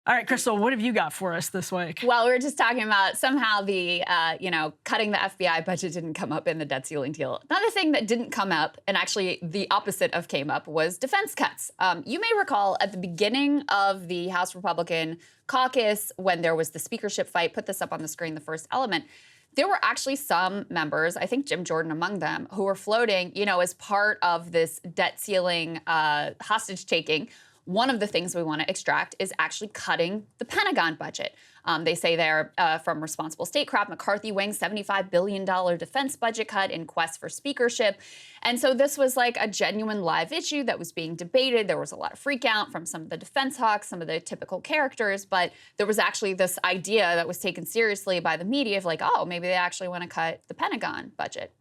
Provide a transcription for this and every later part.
All right, Krystal, what have you got for us this week? Well, we were just talking about somehow the, cutting the FBI budget didn't come up in the debt ceiling deal. Another thing that didn't come up, and actually the opposite of came up, was defense cuts. You may recall at the beginning of the House Republican caucus, when there was the speakership fight, put this up on the screen, the first element, there were actually some members, I think Jim Jordan among them, who were floating, as part of this debt ceiling hostage taking. One of the things we want to extract is actually cutting the Pentagon budget. They say there from Responsible Statecraft, McCarthy wings $75 billion defense budget cut in quest for speakership. And so this was like a genuine live issue that was being debated. There was a lot of freak out from some of the defense hawks, some of the typical characters, but there was actually this idea that was taken seriously by the media of like, oh, maybe they actually want to cut the Pentagon budget.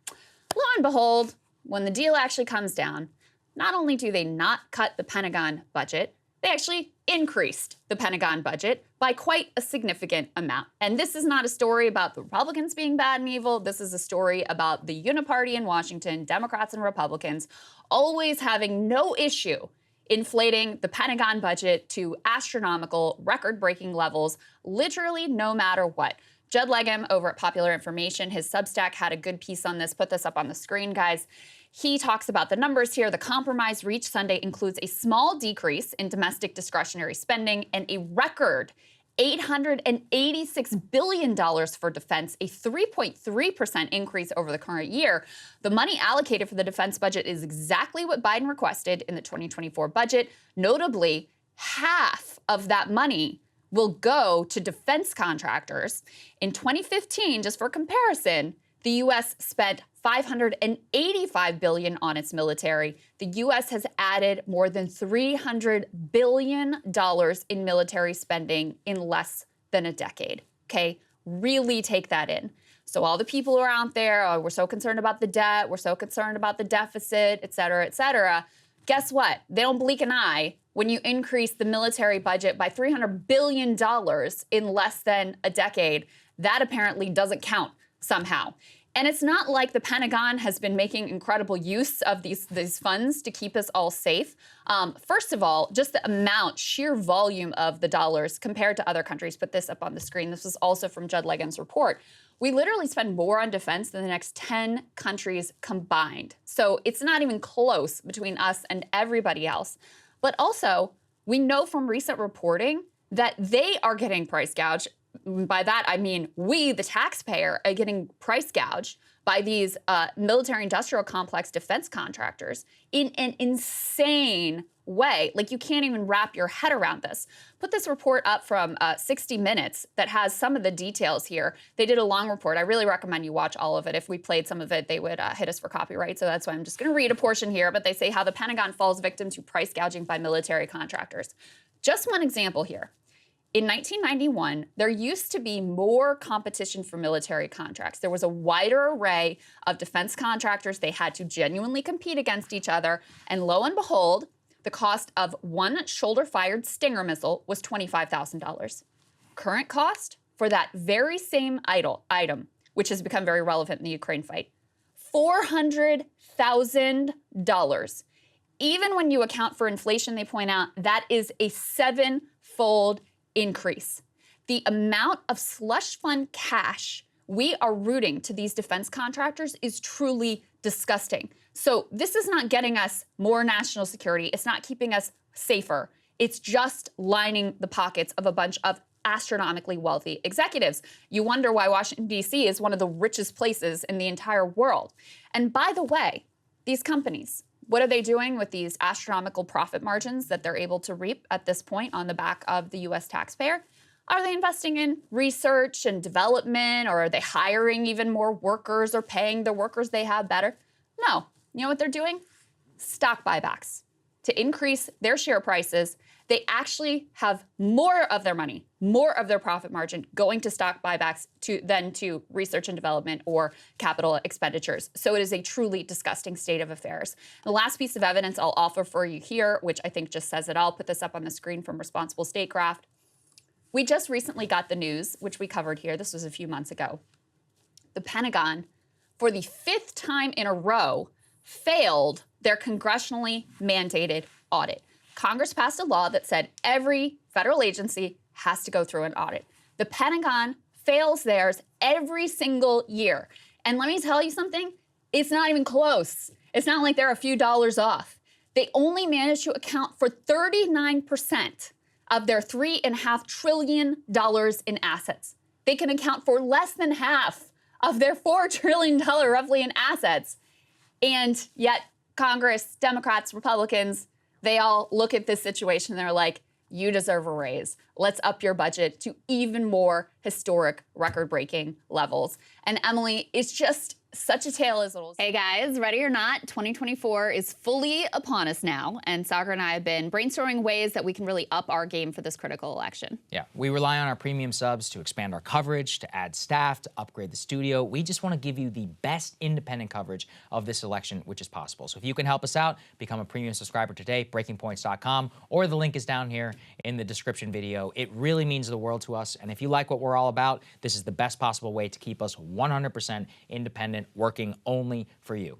Lo and behold, when the deal actually comes down, not only do they not cut the Pentagon budget, they actually increased the Pentagon budget by quite a significant amount. And this is not a story about the Republicans being bad and evil. This is a story about the uniparty in Washington, Democrats and Republicans, always having no issue inflating the Pentagon budget to astronomical, record-breaking levels, literally no matter what. Judd Legum over at Popular Information, his Substack, had a good piece on this. Put this up on the screen, guys. He talks about the numbers here. The compromise reached Sunday includes a small decrease in domestic discretionary spending and a record $886 billion for defense, a 3.3% increase over the current year. The money allocated for the defense budget is exactly what Biden requested in the 2024 budget. Notably, half of that money will go to defense contractors. In 2015, just for comparison, the U.S. spent $585 billion on its military. The U.S. has added more than $300 billion in military spending in less than a decade. Okay, really take that in. So all the people who are out there, oh, we're so concerned about the debt, we're so concerned about the deficit, et cetera, et cetera. Guess what? They don't blink an eye when you increase the military budget by $300 billion in less than a decade. That apparently doesn't count somehow. And it's not like the Pentagon has been making incredible use of these funds to keep us all safe. First of all, just the amount, sheer volume of the dollars compared to other countries. Put this up on the screen. This was also from Judd Legum's report. We literally spend more on defense than the next 10 countries combined. So it's not even close between us and everybody else. But also, we know from recent reporting that they are getting price gouged. By that, I mean we, the taxpayer, are getting price gouged by these military-industrial complex defense contractors in an insane way. Like, you can't even wrap your head around this. Put this report up from 60 Minutes that has some of the details here. They did a long report. I really recommend you watch all of it. If we played some of it, they would hit us for copyright. So that's why I'm just going to read a portion here. But they say how the Pentagon falls victim to price gouging by military contractors. Just one example here. In 1991, there used to be more competition for military contracts. There was a wider array of defense contractors. They had to genuinely compete against each other. And lo and behold, the cost of one shoulder-fired Stinger missile was $25,000. Current cost for that very same item, which has become very relevant in the Ukraine fight, $400,000. Even when you account for inflation, they point out, that is a seven-fold increase. The amount of slush fund cash we are routing to these defense contractors is truly disgusting. So this is not getting us more national security. It's not keeping us safer. It's just lining the pockets of a bunch of astronomically wealthy executives. You wonder why Washington, D.C. is one of the richest places in the entire world. And by the way, these companies, what are they doing with these astronomical profit margins that they're able to reap at this point on the back of the U.S. taxpayer? Are they investing in research and development, or are they hiring even more workers or paying the workers they have better? No. You know what they're doing? Stock buybacks. To increase their share prices, they actually have more of their money, more of their profit margin going to stock buybacks than to research and development or capital expenditures. So it is a truly disgusting state of affairs. The last piece of evidence I'll offer for you here, which I think just says it all, put this up on the screen from Responsible Statecraft. We just recently got the news, which we covered here. This was a few months ago. The Pentagon, for the 5th time in a row, failed their congressionally mandated audit. Congress passed a law that said every federal agency has to go through an audit. The Pentagon fails theirs every single year. And let me tell you something, it's not even close. It's not like they're a few dollars off. They only managed to account for 39% of their $3.5 trillion in assets. They can account for less than half of their $4 trillion roughly in assets. And yet Congress, Democrats, Republicans, they all look at this situation and they're like, you deserve a raise. Let's up your budget to even more historic record-breaking levels. And Emily, it's just such a tale as little. Hey guys, ready or not, 2024 is fully upon us now, and Sagar and I have been brainstorming ways that we can really up our game for this critical election. Yeah, we rely on our premium subs to expand our coverage, to add staff, to upgrade the studio. We just want to give you the best independent coverage of this election, which is possible. So if you can help us out, become a premium subscriber today, breakingpoints.com, or the link is down here in the description video. It really means the world to us, and if you like what we're all about, this is the best possible way to keep us 100% independent, working only for you.